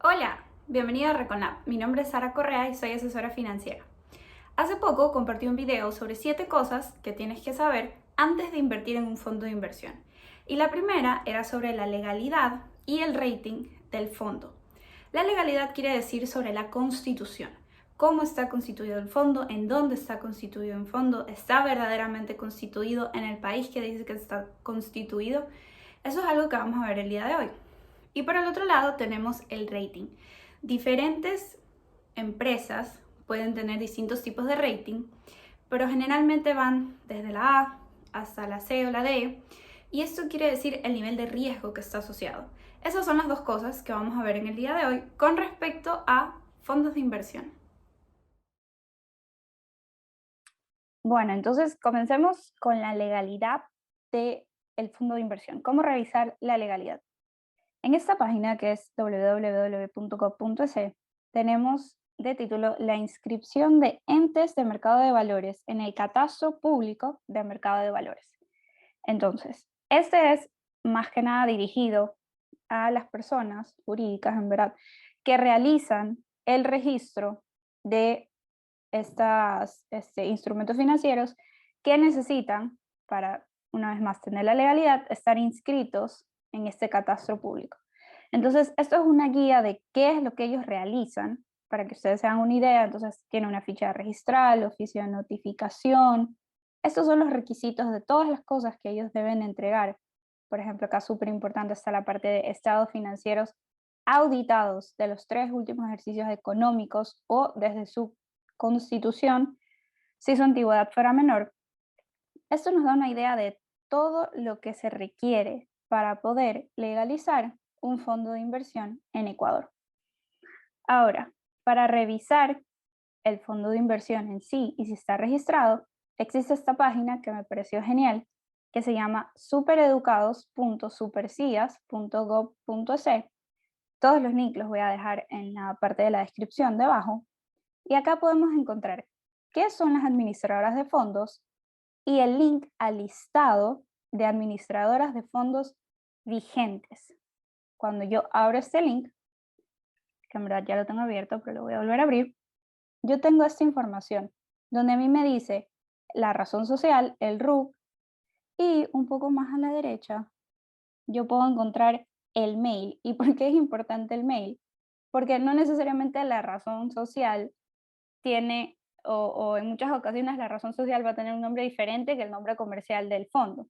Hola, bienvenido a Reconap. Mi nombre es Sara Correa y soy asesora financiera. Hace poco compartí un video sobre 7 cosas que tienes que saber antes de invertir en un fondo de inversión. Y la primera era sobre la legalidad y el rating del fondo. La legalidad quiere decir sobre la constitución. Cómo está constituido el fondo, en dónde está constituido el fondo, está verdaderamente constituido en el país que dice que está constituido. Eso es algo que vamos a ver el día de hoy. Y por el otro lado tenemos el rating. Diferentes empresas pueden tener distintos tipos de rating, pero generalmente van desde la A hasta la C o la D, y esto quiere decir el nivel de riesgo que está asociado. Esas son las dos cosas que vamos a ver en el día de hoy con respecto a fondos de inversión. Bueno, entonces comencemos con la legalidad del fondo de inversión. ¿Cómo revisar la legalidad? En esta página que es www.gov.es tenemos de título la inscripción de entes de mercado de valores en el catastro público de mercado de valores. Entonces, este es más que nada dirigido a las personas jurídicas, en verdad, que realizan el registro de estos instrumentos financieros que necesitan, para una vez más tener la legalidad, estar inscritos en este catastro público. Entonces, esto es una guía de qué es lo que ellos realizan, para que ustedes se hagan una idea. Entonces, tiene una ficha registral, oficio de notificación. Estos son los requisitos de todas las cosas que ellos deben entregar. Por ejemplo, acá súper importante está la parte de estados financieros auditados de los 3 últimos ejercicios económicos o desde su constitución, si su antigüedad fuera menor. Esto nos da una idea de todo lo que se requiere para poder legalizar un fondo de inversión en Ecuador. Ahora, para revisar el fondo de inversión en sí y si está registrado, existe esta página que me pareció genial, que se llama supereducados.supercias.gov.es. Todos los links los voy a dejar en la parte de la descripción debajo. Y acá podemos encontrar qué son las administradoras de fondos y el link al listado de administradoras de fondos vigentes. Cuando yo abro este link, que en verdad ya lo tengo abierto, pero lo voy a volver a abrir, yo tengo esta información, donde a mí me dice la razón social, el RUC, y un poco más a la derecha, yo puedo encontrar el mail. ¿Y por qué es importante el mail? Porque no necesariamente la razón social tiene, o en muchas ocasiones la razón social va a tener un nombre diferente que el nombre comercial del fondo.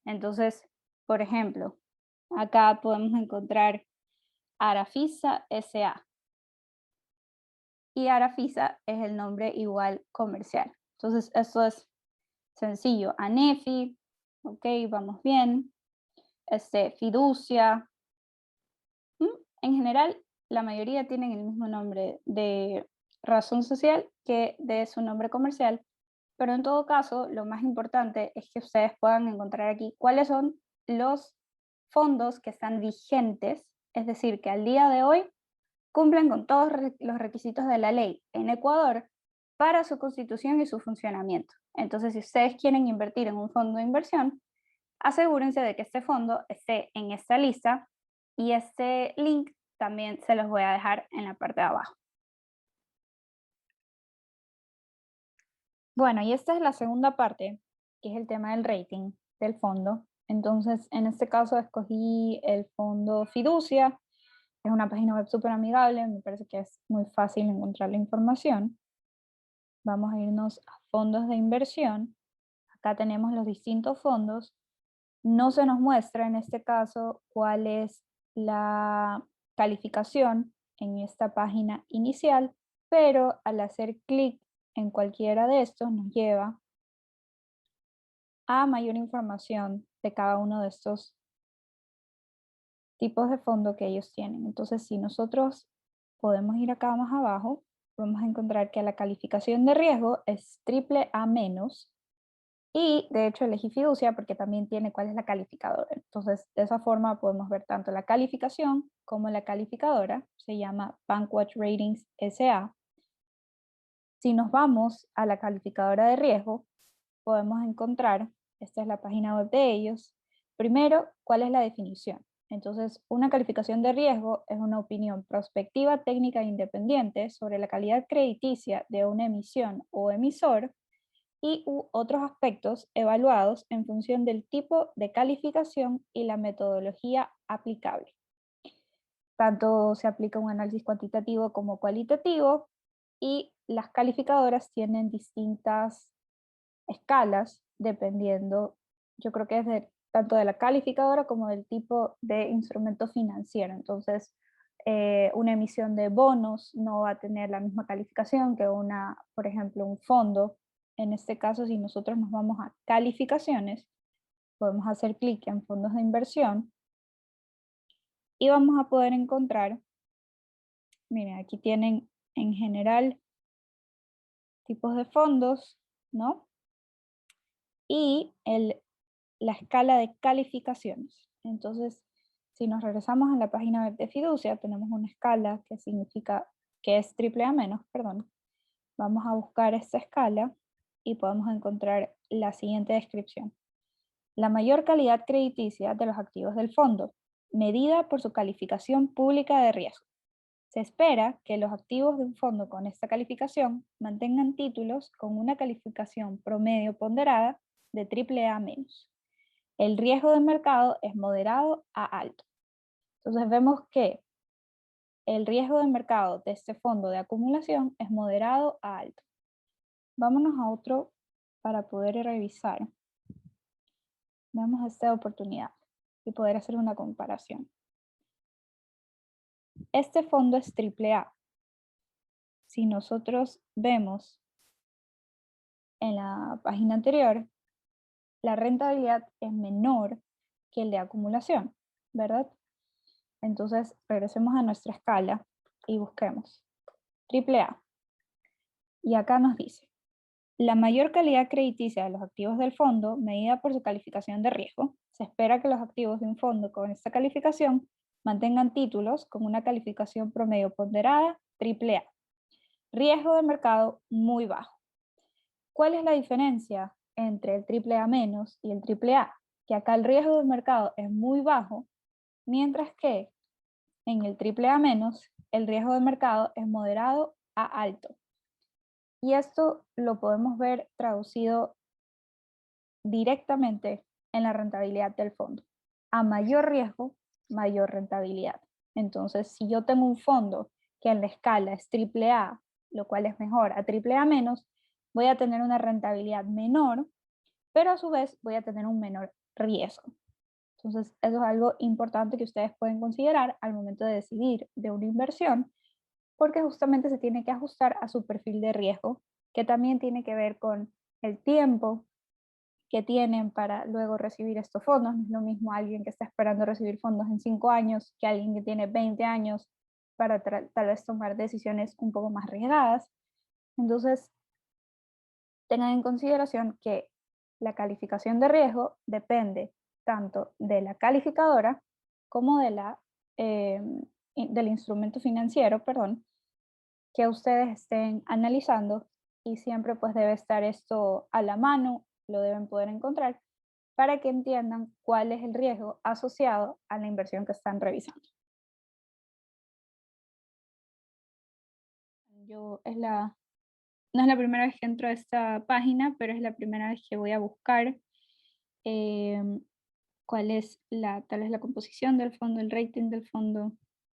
Entonces, por ejemplo, acá podemos encontrar Arafisa SA, y Arafisa es el nombre igual comercial. Entonces, esto es sencillo. Anefi, ok, vamos bien. Fiducia. En general, la mayoría tienen el mismo nombre de razón social que de su nombre comercial, pero en todo caso, lo más importante es que ustedes puedan encontrar aquí cuáles son los fondos que están vigentes, es decir, que al día de hoy cumplen con todos los requisitos de la ley en Ecuador para su constitución y su funcionamiento. Entonces, si ustedes quieren invertir en un fondo de inversión, asegúrense de que este fondo esté en esta lista, y este link también se los voy a dejar en la parte de abajo. Bueno, y esta es la segunda parte, que es el tema del rating del fondo. Entonces, en este caso escogí el fondo Fiducia. Es una página web súper amigable, me parece que es muy fácil encontrar la información. Vamos a irnos a fondos de inversión. Acá tenemos los distintos fondos. No se nos muestra en este caso cuál es la calificación en esta página inicial, pero al hacer clic en cualquiera de estos nos lleva a mayor información de cada uno de estos tipos de fondo que ellos tienen. Entonces, si nosotros podemos ir acá más abajo, vamos a encontrar que la calificación de riesgo es triple A menos, y de hecho elegí Fiducia porque también tiene cuál es la calificadora. Entonces, de esa forma podemos ver tanto la calificación como la calificadora. Se llama Bankwatch Ratings SA. Si nos vamos a la calificadora de riesgo, podemos encontrar, esta es la página web de ellos, primero, cuál es la definición. Entonces, una calificación de riesgo es una opinión prospectiva técnica e independiente sobre la calidad crediticia de una emisión o emisor y u otros aspectos evaluados en función del tipo de calificación y la metodología aplicable. Tanto se aplica un análisis cuantitativo como cualitativo y las calificadoras tienen distintas escalas dependiendo, yo creo que es tanto de la calificadora como del tipo de instrumento financiero. Entonces, una emisión de bonos no va a tener la misma calificación que por ejemplo, un fondo. En este caso, si nosotros nos vamos a calificaciones, podemos hacer clic en fondos de inversión y vamos a poder encontrar, miren, aquí tienen en general tipos de fondos, ¿no? Y la escala de calificaciones. Entonces, si nos regresamos a la página web de Fiducia, tenemos una escala que significa que es AAA-, perdón. Vamos a buscar esta escala y podemos encontrar la siguiente descripción. La mayor calidad crediticia de los activos del fondo, medida por su calificación pública de riesgo. Se espera que los activos de un fondo con esta calificación mantengan títulos con una calificación promedio ponderada de AAA-. El riesgo de mercado es moderado a alto. Entonces vemos que el riesgo de mercado de este fondo de acumulación es moderado a alto. Vámonos a otro para poder revisar. Veamos esta oportunidad y poder hacer una comparación. Este fondo es AAA. Si nosotros vemos en la página anterior, la rentabilidad es menor que el de acumulación, ¿verdad? Entonces, regresemos a nuestra escala y busquemos AAA. Y acá nos dice, la mayor calidad crediticia de los activos del fondo, medida por su calificación de riesgo, se espera que los activos de un fondo con esta calificación mantengan títulos con una calificación promedio ponderada AAA. Riesgo de mercado muy bajo. ¿Cuál es la diferencia entre el AAA- y el AAA? Que acá el riesgo de mercado es muy bajo, mientras que en el AAA- el riesgo de mercado es moderado a alto. Y esto lo podemos ver traducido directamente en la rentabilidad del fondo. A mayor riesgo, mayor rentabilidad. Entonces, si yo tengo un fondo que en la escala es AAA, lo cual es mejor a AAA-, voy a tener una rentabilidad menor, pero a su vez voy a tener un menor riesgo. Entonces, eso es algo importante que ustedes pueden considerar al momento de decidir de una inversión, porque justamente se tiene que ajustar a su perfil de riesgo, que también tiene que ver con el tiempo que tienen para luego recibir estos fondos. No es lo mismo alguien que está esperando recibir fondos en 5 años que alguien que tiene 20 años para tal vez tomar decisiones un poco más arriesgadas. Entonces, tengan en consideración que la calificación de riesgo depende tanto de la calificadora como del instrumento financiero, perdón, que ustedes estén analizando, y siempre pues debe estar esto a la mano, lo deben poder encontrar para que entiendan cuál es el riesgo asociado a la inversión que están revisando. No es la primera vez que entro a esta página, pero es la primera vez que voy a buscar cuál es tal vez la composición del fondo, el rating del fondo.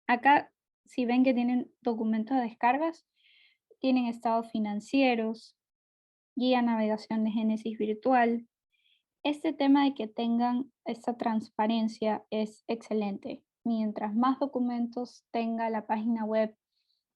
Acá, si ven que tienen documentos de descargas, tienen estados financieros, guía navegación de Génesis virtual. Este tema de que tengan esta transparencia es excelente. Mientras más documentos tenga la página web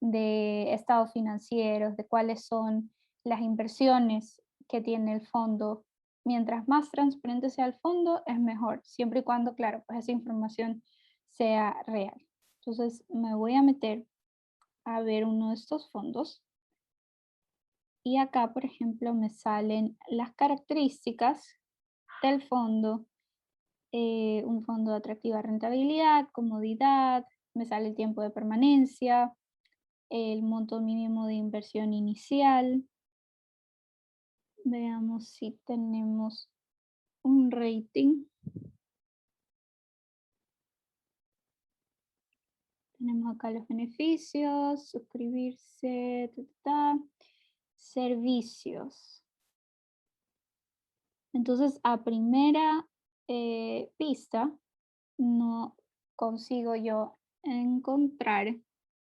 de estados financieros, de cuáles son las inversiones que tiene el fondo, mientras más transparente sea el fondo, es mejor, siempre y cuando, claro, pues esa información sea real. Entonces me voy a meter a ver uno de estos fondos y acá, por ejemplo, me salen las características del fondo, un fondo de atractiva rentabilidad, comodidad, me sale el tiempo de permanencia, el monto mínimo de inversión inicial. Veamos si tenemos un rating. Tenemos acá los beneficios, suscribirse, servicios. Entonces, a primera vista, no consigo yo encontrar.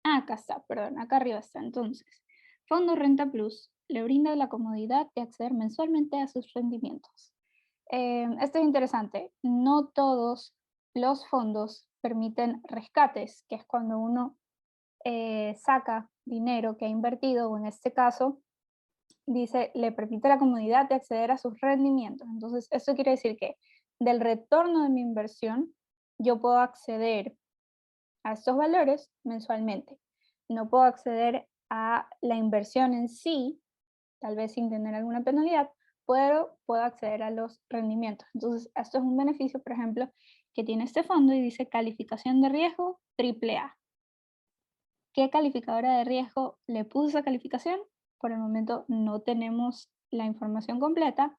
Acá está, perdón, acá arriba está. Entonces, Fondo Renta Plus le brinda la comodidad de acceder mensualmente a sus rendimientos. Esto es interesante. No todos los fondos permiten rescates, que es cuando uno saca dinero que ha invertido, o en este caso, dice, le permite la comodidad de acceder a sus rendimientos. Entonces, esto quiere decir que del retorno de mi inversión, yo puedo acceder a estos valores mensualmente. No puedo acceder a la inversión en sí, tal vez sin tener alguna penalidad, pero puedo acceder a los rendimientos. Entonces, esto es un beneficio, por ejemplo, que tiene este fondo y dice calificación de riesgo AAA. ¿Qué calificadora de riesgo le puso esa calificación? Por el momento no tenemos la información completa,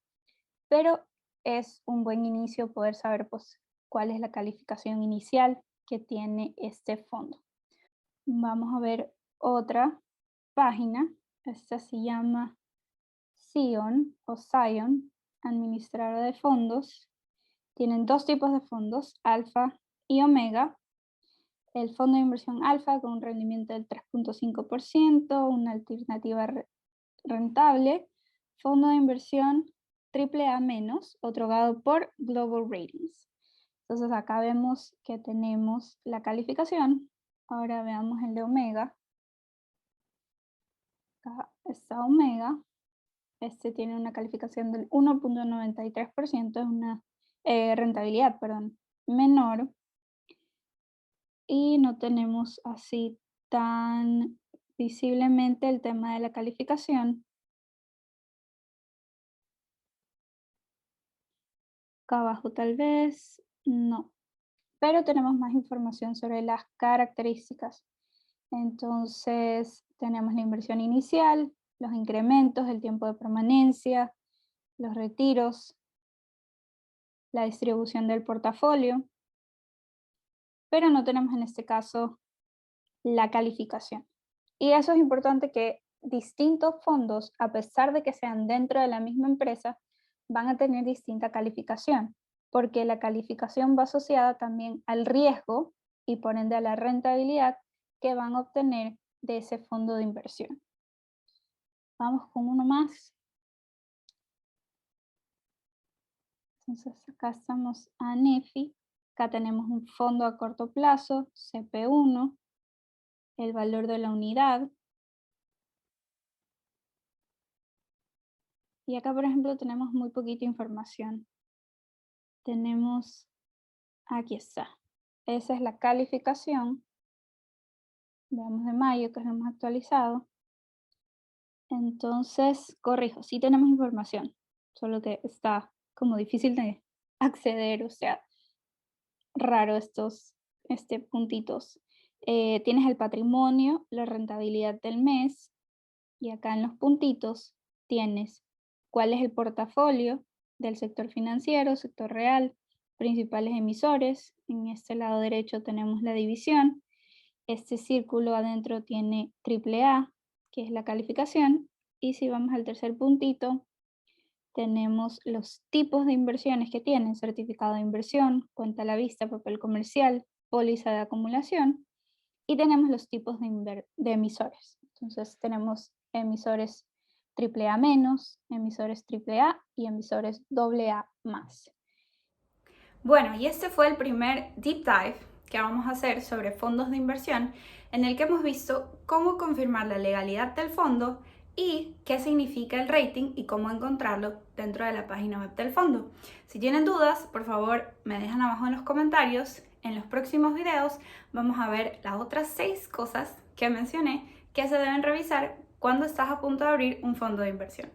pero es un buen inicio poder saber pues, cuál es la calificación inicial que tiene este fondo. Vamos a ver otra página. Esta se llama Sion o Zion, administradora de fondos. Tienen dos tipos de fondos, alfa y omega. El fondo de inversión alfa con un rendimiento del 3.5%, una alternativa rentable. Fondo de inversión AAA menos, otorgado por Global Ratings. Entonces acá vemos que tenemos la calificación. Ahora veamos el de omega. Acá está omega. Este tiene una calificación del 1.93%, es una rentabilidad, perdón, menor. Y no tenemos así tan visiblemente el tema de la calificación. Acá abajo tal vez, no. Pero tenemos más información sobre las características. Entonces, tenemos la inversión inicial, los incrementos, el tiempo de permanencia, los retiros, la distribución del portafolio, pero no tenemos en este caso la calificación. Y eso es importante, que distintos fondos, a pesar de que sean dentro de la misma empresa, van a tener distinta calificación, porque la calificación va asociada también al riesgo y por ende a la rentabilidad que van a obtener de ese fondo de inversión. Vamos con uno más. Entonces acá estamos a NEFI. Acá tenemos un fondo a corto plazo, CP1, el valor de la unidad. Y acá, por ejemplo, tenemos muy poquita información. Tenemos, aquí está. Esa es la calificación. Veamos de mayo, que es lo hemos actualizado. Entonces, corrijo, sí tenemos información, solo que está como difícil de acceder, o sea, raro estos puntitos. Tienes el patrimonio, la rentabilidad del mes, y acá en los puntitos tienes cuál es el portafolio del sector financiero, sector real, principales emisores. En este lado derecho tenemos la división. Este círculo adentro tiene AAA, que es la calificación. Y si vamos al tercer puntito, tenemos los tipos de inversiones que tienen: certificado de inversión, cuenta a la vista, papel comercial, póliza de acumulación. Y tenemos los tipos de emisores. Entonces tenemos emisores AAA menos, emisores AAA y emisores AA más. Bueno, y este fue el primer deep dive que vamos a hacer sobre fondos de inversión, en el que hemos visto cómo confirmar la legalidad del fondo y qué significa el rating y cómo encontrarlo dentro de la página web del fondo. Si tienen dudas, por favor me dejan abajo en los comentarios. En los próximos videos vamos a ver las otras 6 cosas que mencioné que se deben revisar cuando estás a punto de abrir un fondo de inversión.